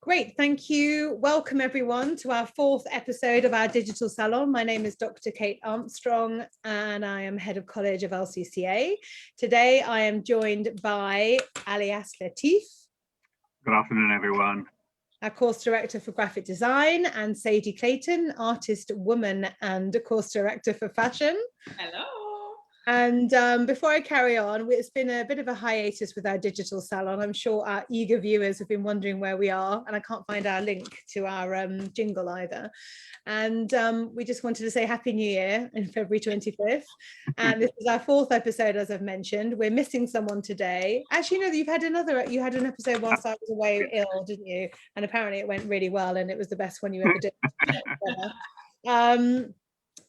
Great, thank you. Welcome everyone to our fourth episode of our Digital Salon. My name is Dr. Kate Armstrong and I am Head of College of LCCA. Today I am joined by Alyas Latif. Good afternoon, everyone. Our course director for graphic design, and Sadie Clayton, artist, woman, and course director for fashion. Hello. And before I carry on, it's been a bit of a hiatus with our digital salon. I'm sure our eager viewers have been wondering where we are, and I can't find our link to our jingle either. And we just wanted to say Happy New Year in February 25th. And this is our fourth episode, as I've mentioned. We're missing someone today. Actually, no, you had an episode whilst I was away ill, didn't you? And apparently it went really well, and it was the best one you ever did.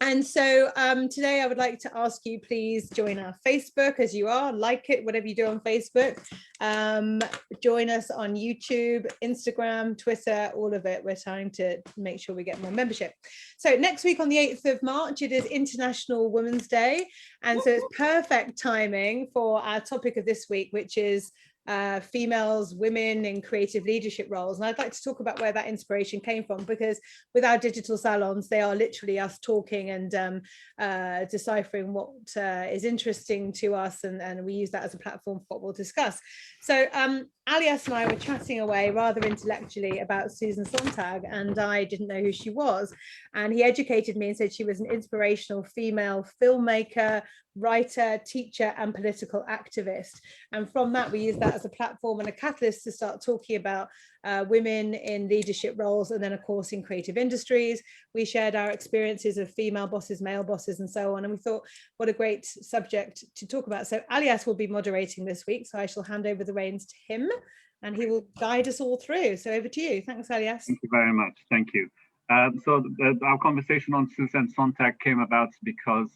And so today I would like to ask you, please join our Facebook as you are, like it, whatever you do on Facebook. Join us on YouTube, Instagram, Twitter, all of it. We're trying to make sure we get more membership. So next week on the 8th of March, it is International Women's Day. And so it's perfect timing for our topic of this week, which is females, women in creative leadership roles. And I'd like to talk about where that inspiration came from, because with our digital salons, they are literally us talking and deciphering what is interesting to us, and we use that as a platform for what we'll discuss. So Alyas and I were chatting away rather intellectually about Susan Sontag, and I didn't know who she was, and he educated me and said she was an inspirational female filmmaker, writer, teacher, and political activist. And from that, we use that as a platform and a catalyst to start talking about women in leadership roles, and then of course in creative industries. We shared our experiences of female bosses, male bosses, and so on, and we thought what a great subject to talk about. So Alyas will be moderating this week, so I shall hand over the reins to him and he will guide us all through. So over to you. Thanks, Alyas. Thank you very much. Thank you. Our conversation on Susan Sontag came about because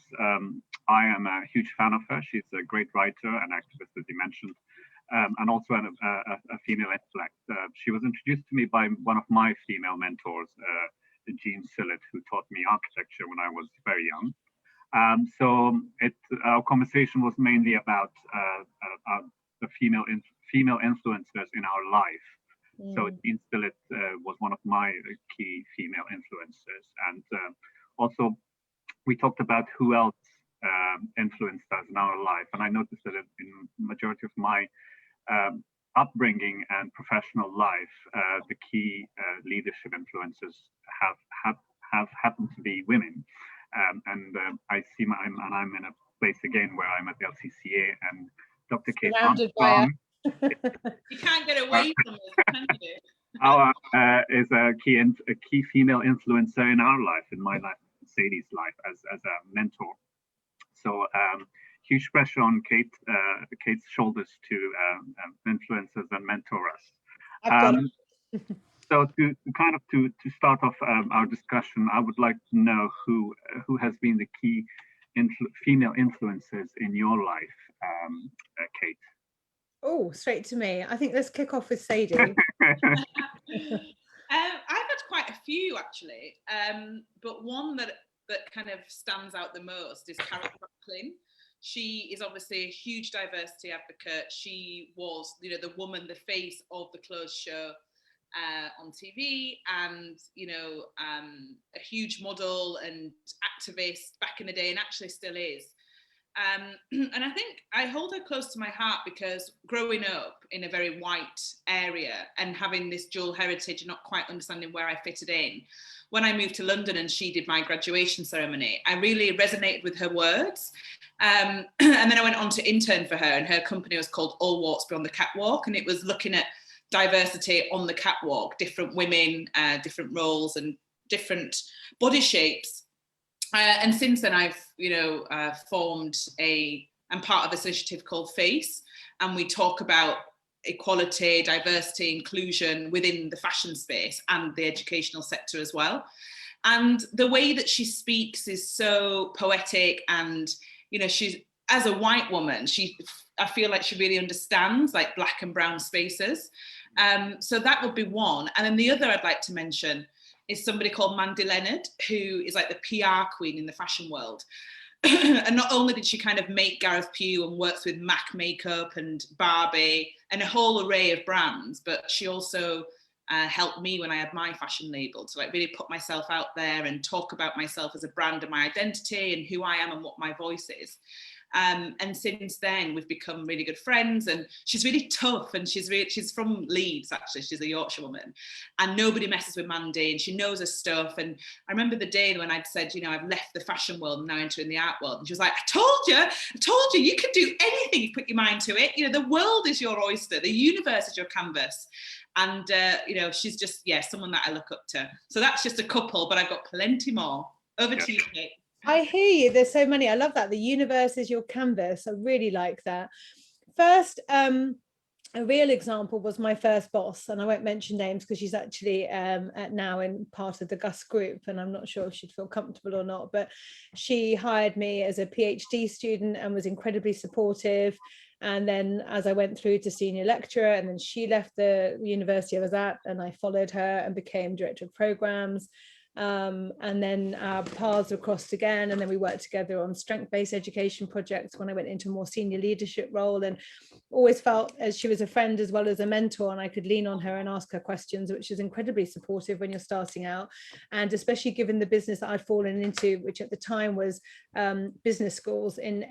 I am a huge fan of her. She's a great writer and activist, as you mentioned, and also a female intellect. She was introduced to me by one of my female mentors, Jean Sillett, who taught me architecture when I was very young. Our conversation was mainly about the female influencers in our life. So Jean Sillett was one of my key female influencers. And also we talked about who else influenced us in our life. And I noticed that in majority of my upbringing and professional life, the key leadership influencers have happened to be women. I see I'm in a place again where I'm at the LCCA, and Dr. Kate Armstrong. You can't get away from it, can you? Is a key female influencer in our life, in my life, Sadie's life, as a mentor. So huge pressure on Kate's shoulders to influence us and mentor us. So to start off our discussion, I would like to know who has been the key female influencers in your life, Kate. Oh, straight to me. I think let's kick off with Sadie. I've had quite a few actually, but one that kind of stands out the most is Carol Franklin. She is obviously a huge diversity advocate. She was, the woman, the face of the clothes show on TV, and a huge model and activist back in the day, and actually still is. And I think I hold her close to my heart because growing up in a very white area and having this dual heritage and not quite understanding where I fitted in, when I moved to London and she did my graduation ceremony, I really resonated with her words. And then I went on to intern for her, and her company was called All Walks Beyond the Catwalk, and it was looking at diversity on the catwalk, different women, different roles and different body shapes. And since then, I've, I'm part of this initiative called FACE, and we talk about equality, diversity, inclusion within the fashion space and the educational sector as well. And the way that she speaks is so poetic, and, she's, as a white woman, I feel like she really understands like Black and brown spaces. So that would be one. And then the other I'd like to mention is somebody called Mandy Leonard, who is like the PR queen in the fashion world. And not only did she kind of make Gareth Pugh and works with MAC makeup and Barbie and a whole array of brands, but she also helped me when I had my fashion label to like really put myself out there and talk about myself as a brand and my identity and who I am and what my voice is. And since then we've become really good friends, and she's really tough, and she's from Leeds, actually. She's a Yorkshire woman, and nobody messes with Mandy, and she knows her stuff. And I remember the day when I'd said, you know, I've left the fashion world and now entering the art world, and she was like, I told you can do anything you put your mind to it. You know, the world is your oyster, the universe is your canvas. And you know, she's just, yeah, someone that I look up to. So that's just a couple, but I've got plenty more. Over to you, Kate. I hear you. There's so many. I love that. The universe is your canvas. I really like that. First, a real example was my first boss, and I won't mention names because she's actually now in part of the Gus group, and I'm not sure if she'd feel comfortable or not, but she hired me as a PhD student and was incredibly supportive. And then as I went through to senior lecturer, and then she left the university I was at, and I followed her and became director of programs. And then our paths were crossed again, and then we worked together on strength-based education projects when I went into a more senior leadership role, and always felt as she was a friend as well as a mentor, and I could lean on her and ask her questions, which is incredibly supportive when you're starting out. And especially given the business that I'd fallen into, which at the time was business schools in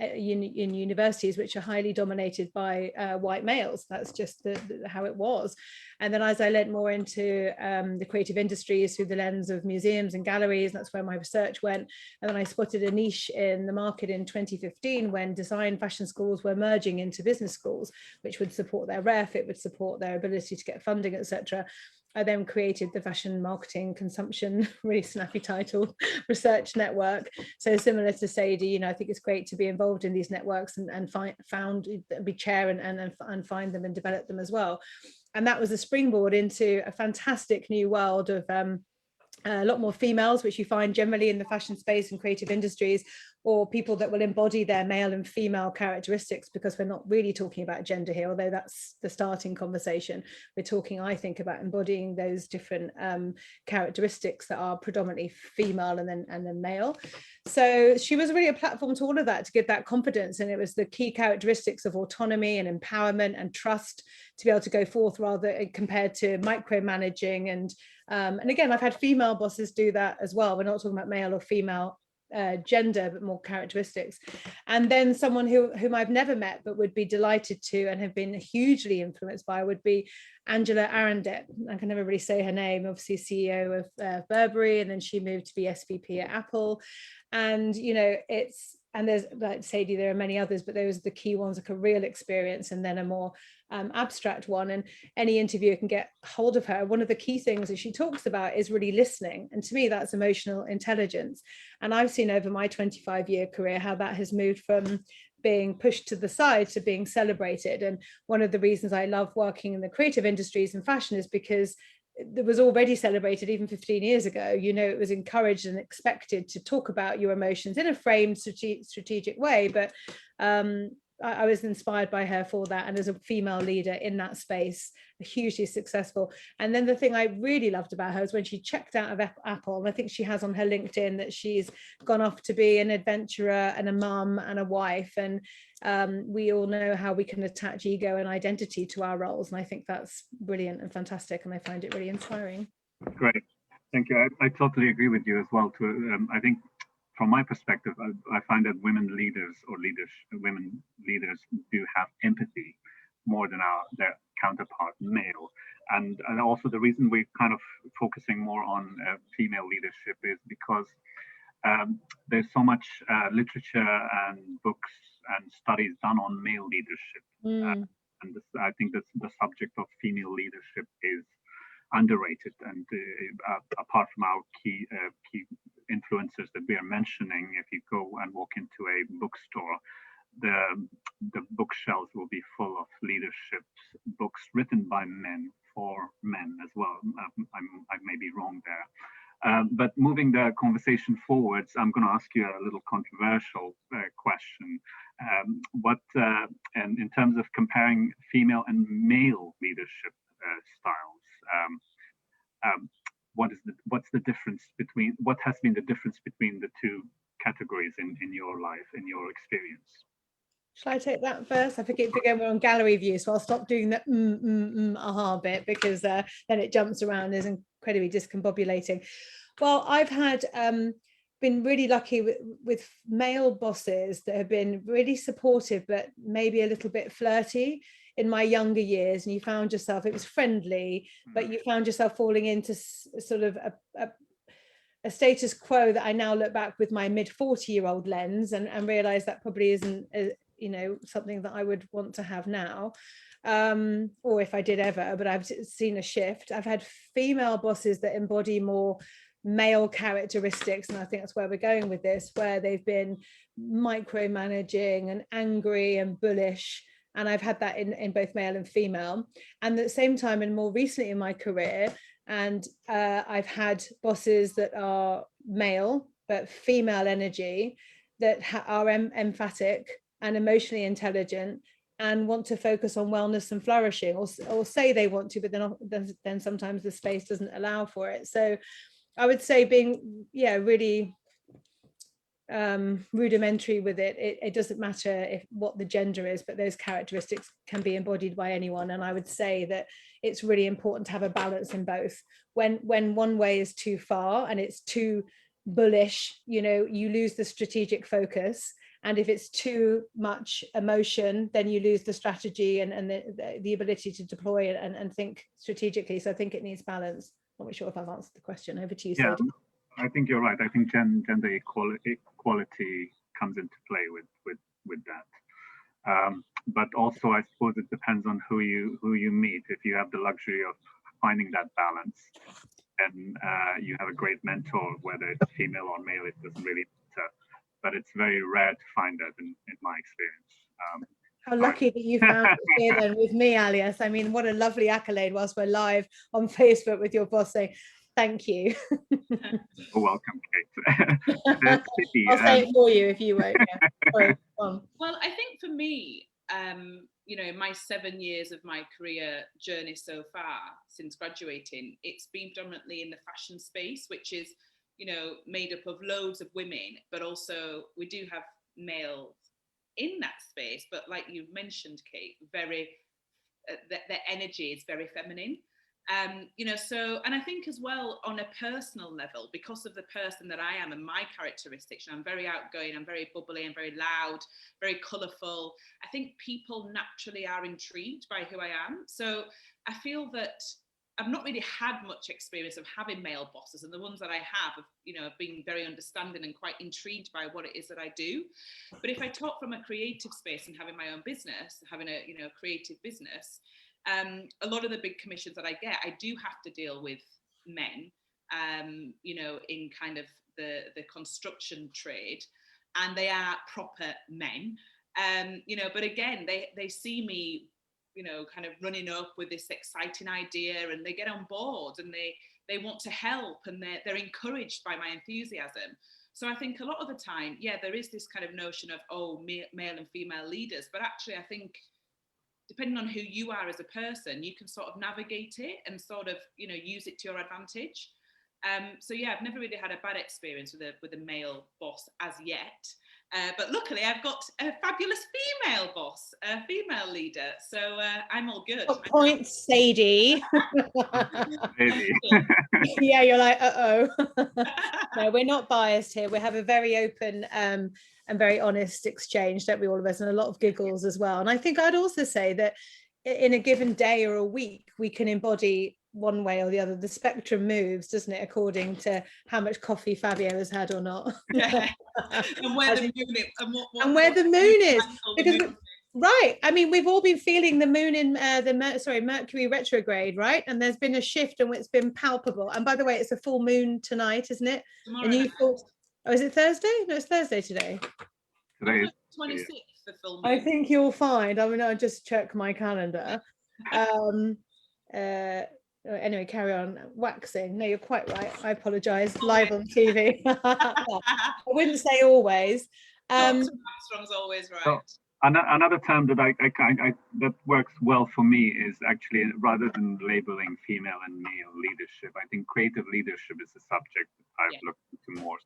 universities, which are highly dominated by white males. That's just how it was. And then as I led more into the creative industries through the lens of museums and galleries, that's where my research went. And then I spotted a niche in the market in 2015 when design fashion schools were merging into business schools, which would support their ref, it would support their ability to get funding, etc. I then created the Fashion Marketing Consumption, really snappy title, Research Network. So similar to Sadie, you know, I think it's great to be involved in these networks and be chair and find them and develop them as well. And that was a springboard into a fantastic new world of a lot more females, which you find generally in the fashion space and creative industries, or people that will embody their male and female characteristics, because we're not really talking about gender here, although that's the starting conversation. We're talking, I think, about embodying those different characteristics that are predominantly female and then male. So she was really a platform to all of that, to give that confidence. And it was the key characteristics of autonomy and empowerment and trust to be able to go forth, rather compared to micromanaging. And again, I've had female bosses do that as well. We're not talking about male or female gender, but more characteristics. And then someone whom I've never met but would be delighted to and have been hugely influenced by would be Angela Arendet. I can never really say her name, obviously CEO of Burberry, and then she moved to be SVP at Apple. And you know, there's, like Sadie, there are many others, but those are the key ones, like a real experience and then a more abstract one. And any interviewer can get hold of her. One of the key things that she talks about is really listening, and to me that's emotional intelligence. And I've seen over my 25-year career how that has moved from being pushed to the side to being celebrated. And one of the reasons I love working in the creative industries and fashion is because it was already celebrated even 15 years ago. You know, it was encouraged and expected to talk about your emotions in a framed strategic way. But I was inspired by her for that, and as a female leader in that space, hugely successful. And then the thing I really loved about her is when she checked out of Apple, and I think she has on her LinkedIn that she's gone off to be an adventurer and a mum and a wife. And we all know how we can attach ego and identity to our roles, and I think that's brilliant and fantastic, and I find it really inspiring. Great, thank you. I totally agree with you as well. I think from my perspective, I find that women leaders do have empathy more than their counterpart male. And also the reason we're kind of focusing more on female leadership is because there's so much literature and books and studies done on male leadership. And I think that the subject of female leadership is underrated. And apart from our key influencers that we are mentioning, if you go and walk into a bookstore, the bookshelves will be full of leadership books written by men for men as well. I may be wrong there. But moving the conversation forwards, I'm going to ask you a little controversial question. And in terms of comparing female and male leadership styles, what's the difference between, what has been the difference between the two categories in your life, in your experience? Shall I take that first? I forget again, we're on gallery view, so I'll stop doing the aha bit, because then it jumps around, is incredibly discombobulating. Well, I've had been really lucky with male bosses that have been really supportive, but maybe a little bit flirty in my younger years. And you found yourself, it was friendly, but you found yourself falling into sort of a status quo that I now look back with my mid 40-year-old lens and realize that probably isn't something that I would want to have now, or if I did ever. But I've seen a shift. I've had female bosses that embody more male characteristics, and I think that's where we're going with this, where they've been micromanaging and angry and bullish, and I've had that in both male and female. And at the same time, and more recently in my career, and I've had bosses that are male but female energy, that are emphatic and emotionally intelligent and want to focus on wellness and flourishing, or say they want to, but then sometimes the space doesn't allow for it. So I would say being really rudimentary with it. It doesn't matter what the gender is, but those characteristics can be embodied by anyone. And I would say that it's really important to have a balance in both. When one way is too far and it's too bullish, you lose the strategic focus. And if it's too much emotion, then you lose the strategy and the ability to deploy it and think strategically. So I think it needs balance. I'm not sure if I've answered the question. Over to you, Sadie. Yeah, I think you're right. I think gender equality comes into play with that. But also, I suppose it depends on who you meet. If you have the luxury of finding that balance, and you have a great mentor, whether it's female or male, it doesn't really matter. But it's very rare to find that in my experience. How lucky that you found it here then with me, Alyas. I mean, what a lovely accolade whilst we're live on Facebook with your boss saying, thank you. You're welcome, Kate. Sadie, I'll say it for you if you won't. Yeah. Sorry. Well, I think for me, in my 7 years of my career journey so far since graduating, it's been predominantly in the fashion space, which is, made up of loads of women, but also we do have males in that space. But like you mentioned, Kate, their energy is very feminine. So, and I think as well on a personal level, because of the person that I am and my characteristics, I'm very outgoing, I'm very bubbly, I'm very loud, very colourful. I think people naturally are intrigued by who I am. So I feel that I've not really had much experience of having male bosses, and the ones that I have been very understanding and quite intrigued by what it is that I do. But if I talk from a creative space and having my own business, having a creative business, a lot of the big commissions that I get, I do have to deal with men, in kind of the construction trade, and they are proper men, but again, they see me, kind of running up with this exciting idea, and they get on board, and they want to help, and they're encouraged by my enthusiasm. So I think a lot of the time, there is this kind of notion of, male and female leaders, but actually I think depending on who you are as a person, you can sort of navigate it and sort of, use it to your advantage. So I've never really had a bad experience with a male boss as yet. But luckily I've got a fabulous female boss, a female leader. So I'm all good. What point, Sadie? Yeah, you're like, uh-oh. No, we're not biased here. We have a very open and very honest exchange, don't we, all of us, and a lot of giggles as well. And I think I'd also say that in a given day or a week, we can embody one way or the other. The spectrum moves, doesn't it, according to how much coffee Fabio has had or not. Yeah. And where the moon is, and where the moon is. Because right, I mean, we've all been feeling the moon in Mercury retrograde, right? And there's been a shift, and it's been palpable. And by the way, it's a full moon tonight, isn't it? Tomorrow night. Oh, is it Thursday? No, it's Thursday today. Today is 26th for full moon. I think you'll find. I mean, I'll just check my calendar. Anyway, carry on waxing. No, you're quite right. I apologise. Live on TV. I wouldn't say always. Armstrong's always right. So, another term that I that works well for me is actually, rather than labeling female and male leadership, I think creative leadership is a subject that I've looked into more.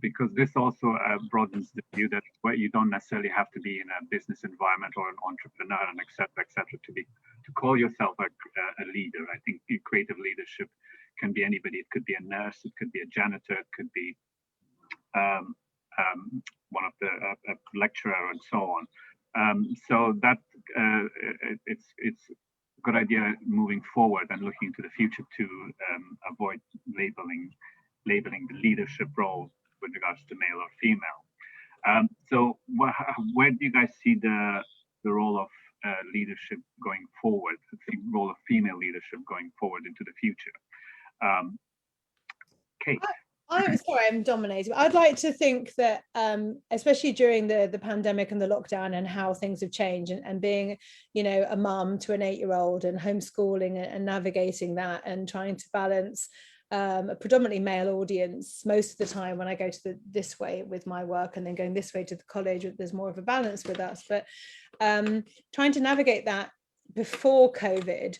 because this also broadens the view that where you don't necessarily have to be in a business environment or an entrepreneur and et cetera, to call yourself a leader. I think creative leadership can be anybody. It could be a nurse, it could be a janitor, it could be one of the a lecturer and so on. So that it's a good idea moving forward and looking into the future to avoid labeling the leadership role with regards to male or female. So where do you guys see the role of leadership going forward, the role of female leadership going forward into the future? Kate. I'm sorry, I'm dominating. I'd like to think that, especially during the pandemic and the lockdown and how things have changed, and being, you know, a mum to an 8-year-old and homeschooling and navigating that and trying to balance a predominantly male audience most of the time when I go to this way with my work, and then going this way to the college, there's more of a balance with us. But trying to navigate that before COVID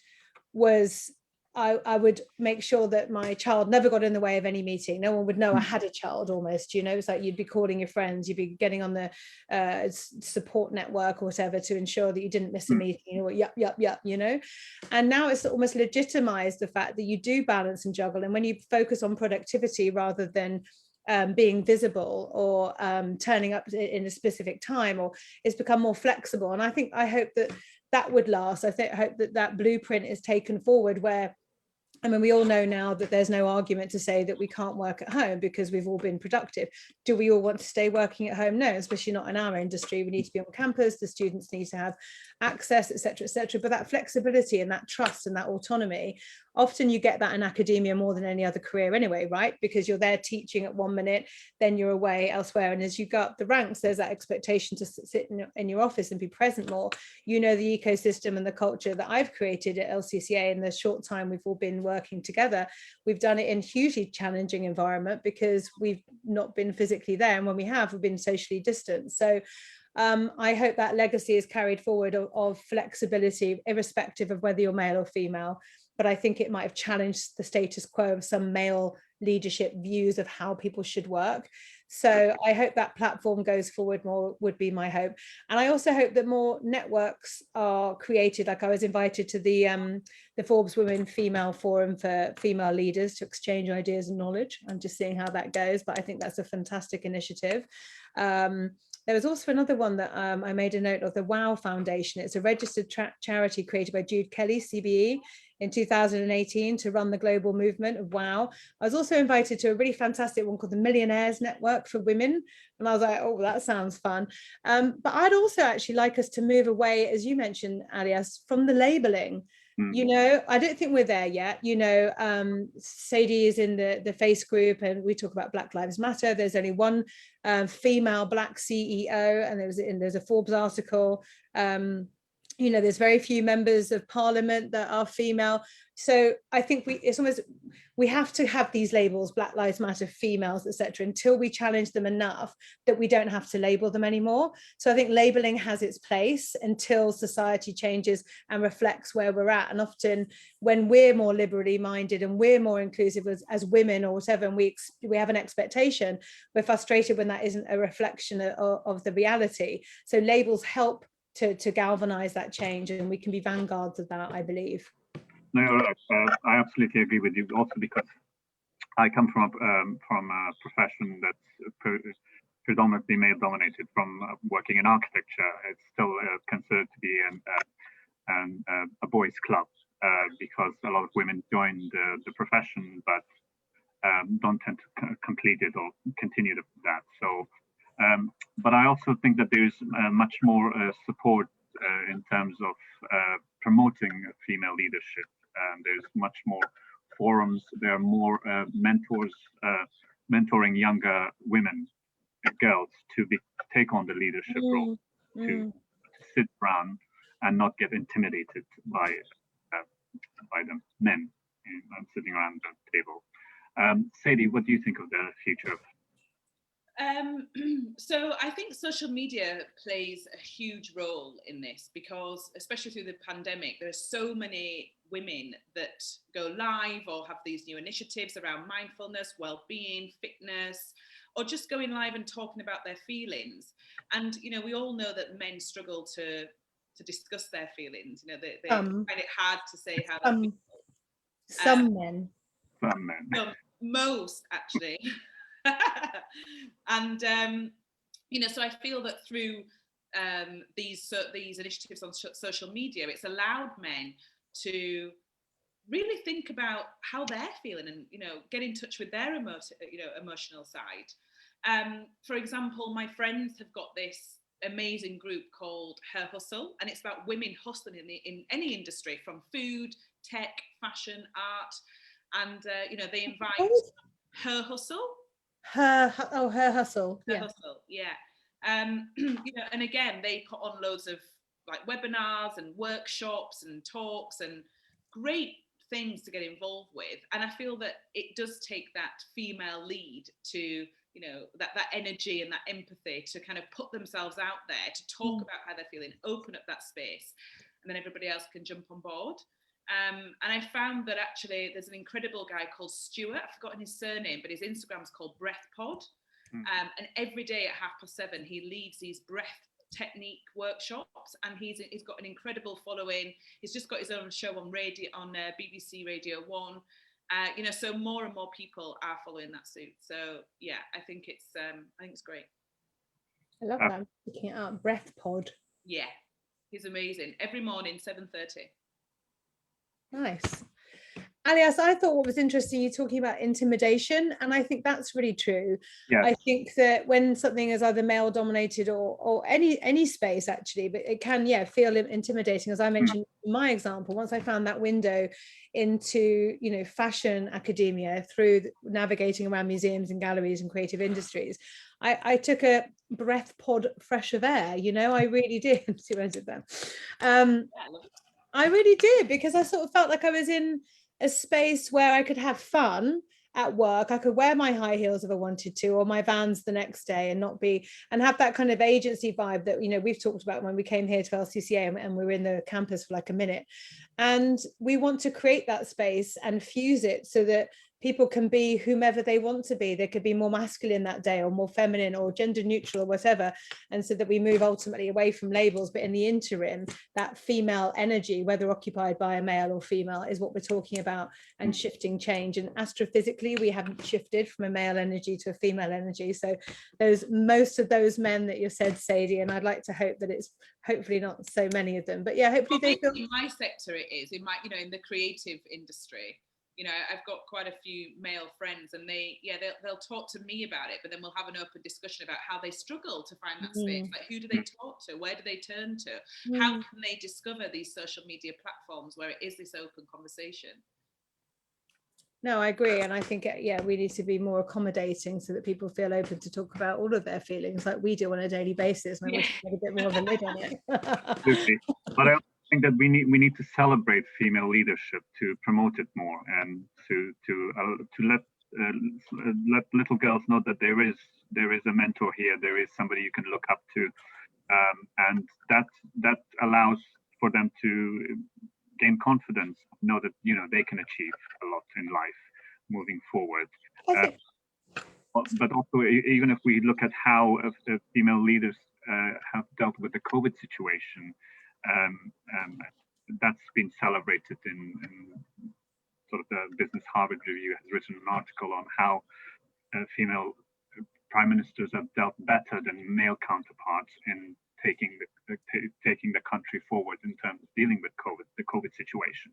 was, I would make sure that my child never got in the way of any meeting. No one would know I had a child, almost, you know. It's like you'd be calling your friends, you'd be getting on the support network or whatever to ensure that you didn't miss a meeting, or yup, you know. And now it's almost legitimized the fact that you do balance and juggle. And when you focus on productivity rather than being visible or turning up in a specific time, or it's become more flexible. And I hope that would last. I hope that blueprint is taken forward, where, I mean, we all know now that there's no argument to say that we can't work at home because we've all been productive. Do we all want to stay working at home? No, especially not in our industry. We need to be on campus. The students need to have access, et cetera, but that flexibility and that trust and that autonomy, often you get that in academia more than any other career anyway, right? Because you're there teaching at 1 minute, then you're away elsewhere. And as you go up the ranks, there's that expectation to sit in your office and be present more. You know, the ecosystem and the culture that I've created at LCCA in the short time we've all been working together, we've done it in hugely challenging environment because we've not been physically there. And when we have, we've been socially distant. So I hope that legacy is carried forward of flexibility, irrespective of whether you're male or female. But I think it might have challenged the status quo of some male leadership views of how people should work. So I hope that platform goes forward more, would be my hope. And I also hope that more networks are created. Like, I was invited to the Forbes Women Female Forum for female leaders to exchange ideas and knowledge. I'm just seeing how that goes, but I think that's a fantastic initiative. There was also another one that I made a note of, the WOW Foundation. It's a registered charity created by Jude Kelly, CBE, in 2018 to run the global movement of WOW. I was also invited to a really fantastic one called the Millionaires Network for Women. And I was like, oh, that sounds fun. But I'd also actually like us to move away, as you mentioned, Alyas, from the labeling. You know, I don't think we're there yet. You know, Sadie is in the face group and we talk about Black Lives Matter. There's only one female Black CEO, and there's a Forbes article. You know, there's very few members of parliament that are female. So I think we have to have these labels, Black Lives Matter, females, etc., until we challenge them enough that we don't have to label them anymore. So I think labeling has its place until society changes and reflects where we're at. And often when we're more liberally minded and we're more inclusive as women or whatever, and we have an expectation, we're frustrated when that isn't a reflection of the reality. So labels help to galvanize that change, and we can be vanguards of that, I believe. No, I absolutely agree with you. Also, because I come from a profession that's predominantly male-dominated. From working in architecture, it's still considered to be a boys' club because a lot of women join the profession, but don't tend to complete it or continue that. So. But I also think that there's much more support in terms of promoting female leadership. There's much more forums. There are more mentors mentoring younger women, girls, to take on the leadership role, to sit around and not get intimidated by the men sitting around the table. Sadie, what do you think of the future of? So I think social media plays a huge role in this, because especially through the pandemic, there's so many women that go live or have these new initiatives around mindfulness, well-being, fitness, or just going live and talking about their feelings. And, you know, we all know that men struggle to discuss their feelings. You know, they find it hard to say how they feel. Some men. Some men. No, most, actually. And, you know, so I feel that through these initiatives on social media, it's allowed men to really think about how they're feeling and, you know, get in touch with their emotional side. For example, my friends have got this amazing group called Her Hustle, and it's about women hustling in any industry, from food, tech, fashion, art, and you know, they invite Her Hustle. Her Hustle. Her Hustle, yeah. You know, and again, they put on loads of like webinars and workshops and talks and great things to get involved with. And I feel that it does take that female lead to, you know, that energy and that empathy to kind of put themselves out there, to talk about how they're feeling, open up that space, and then everybody else can jump on board. And I found that actually there's an incredible guy called Stuart, I've forgotten his surname, but his Instagram's called Breath Pod. And every day at 7:30, he leads these breath technique workshops, and he's got an incredible following. He's just got his own show on radio, on BBC Radio 1. You know, so more and more people are following that suit. So yeah, I think it's great. I love that. I'm looking it up. Breath Pod. Yeah, he's amazing. Every morning, 7:30. Nice. Alyas, I thought what was interesting, you're talking about intimidation, and I think that's really true. Yes. I think that when something is either male dominated or any space actually, but it can feel intimidating. As I mentioned in my example, once I found that window into, you know, fashion academia through navigating around museums and galleries and creative industries, I took a breath pod fresh of air, you know, I really did. See where I did that? I really did, because I sort of felt like I was in a space where I could have fun at work. I could wear my high heels if I wanted to, or my Vans the next day, and have that kind of agency vibe that, you know, we've talked about when we came here to LCCA and we were in the campus for like a minute. And we want to create that space and fuse it so that people can be whomever they want to be. They could be more masculine that day, or more feminine, or gender neutral, or whatever. And so that we move ultimately away from labels, but in the interim, that female energy, whether occupied by a male or female, is what we're talking about, and shifting change. And astrophysically, we haven't shifted from a male energy to a female energy. So most of those men that you said, Sadie, and I'd like to hope that it's hopefully not so many of them, but yeah, hopefully they feel. In my sector it is, in my, you know, in the creative industry, you know, I've got quite a few male friends, and they'll talk to me about it, but then we'll have an open discussion about how they struggle to find that space. Like, who do they talk to? Where do they turn to? How can they discover these social media platforms where it is this open conversation? No, I agree. And I think, we need to be more accommodating so that people feel open to talk about all of their feelings like we do on a daily basis. And I wish we had a bit more of a lid on it. Absolutely. But I think that we need to celebrate female leadership, to promote it more, and to let little girls know that there is a mentor here, there is somebody you can look up to, and that allows for them to gain confidence, know that, you know, they can achieve a lot in life moving forward. But also, even if we look at how the female leaders have dealt with the COVID situation, that's been celebrated in sort of the Business Harvard Review has written an article on how female prime ministers have dealt better than male counterparts in taking the country forward in terms of dealing with the COVID situation.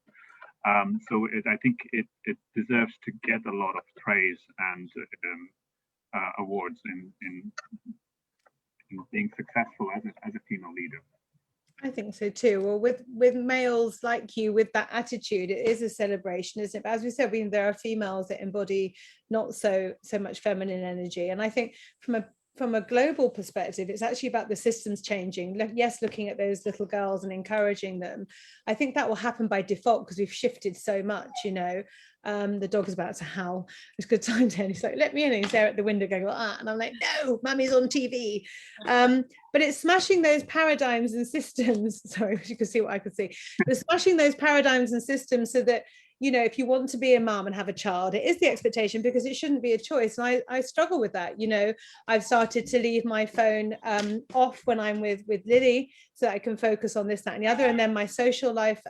So I think it deserves to get a lot of praise and awards in being successful as a female leader. I think so too. Well, with males like you, with that attitude, it is a celebration, isn't it? But as we said, there are females that embody not so much feminine energy. And I think from a global perspective, it's actually about the systems changing. Yes, looking at those little girls and encouraging them. I think that will happen by default because we've shifted so much, you know. The dog is about to howl. It's a good time to end. He's like, let me in. And he's there at the window going like that. And I'm like, no, mummy's on TV. But it's smashing those paradigms and systems. Sorry, if you could see what I could see. But smashing those paradigms and systems so that, you know, if you want to be a mum and have a child, it is the expectation, because it shouldn't be a choice. And I struggle with that. You know, I've started to leave my phone off when I'm with Lily, so that I can focus on this, that, and the other. And then my social life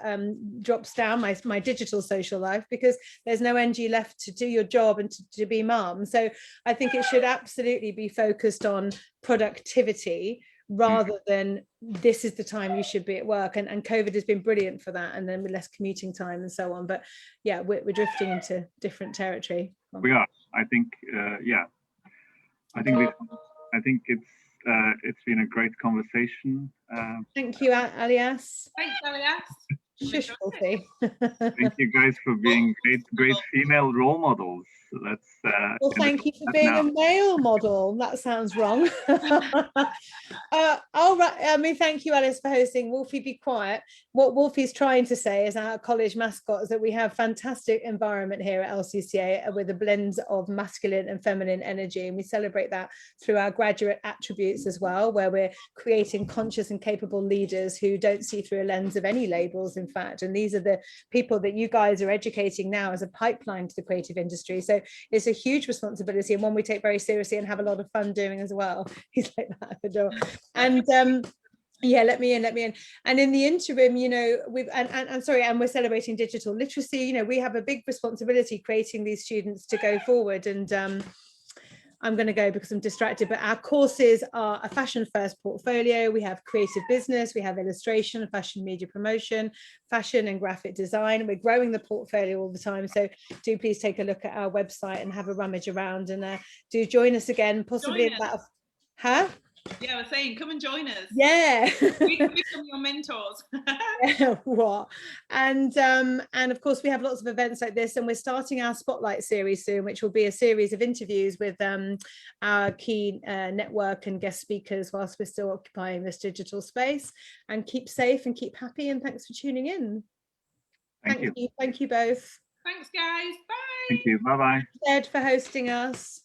drops down, my digital social life, because there's no energy left to do your job and to be mum. So I think it should absolutely be focused on productivity rather than this is the time you should be at work. And COVID has been brilliant for that, and then with less commuting time and so on. But yeah, we're drifting into different territory. We are. I think I think it's been a great conversation. Thank you, Alyas. Thanks, Alyas. Shush, Wolfie. Thank you guys for being great female role models. Let's well, thank you for being a male model. That sounds wrong. All right. I mean, thank you, Alice, for hosting. Wolfie, be quiet. What Wolfie's trying to say is our college mascot is that we have fantastic environment here at LCCA with a blend of masculine and feminine energy, and we celebrate that through our graduate attributes as well, where we're creating conscious and capable leaders who don't see through a lens of any labels, in fact. And these are the people that you guys are educating now as a pipeline to the creative industry. So it's a huge responsibility, and one we take very seriously and have a lot of fun doing as well. He's like that at the door. And yeah, let me in. And in the interim, you know, and we're celebrating digital literacy. You know, we have a big responsibility creating these students to go forward. And I'm going to go because I'm distracted, but our courses are a fashion first portfolio. We have creative business, we have illustration, fashion media promotion, fashion and graphic design. We're growing the portfolio all the time. So do please take a look at our website and have a rummage around, and do join us again, possibly in about Yeah, I was saying, come and join us. Yeah. We can become your mentors. Yeah, what? And of course, we have lots of events like this, and we're starting our Spotlight series soon, which will be a series of interviews with our key network and guest speakers whilst we're still occupying this digital space. And keep safe and keep happy, and thanks for tuning in. Thank you both. Thanks, guys. Bye. Thank you. Bye-bye. Ed for hosting us.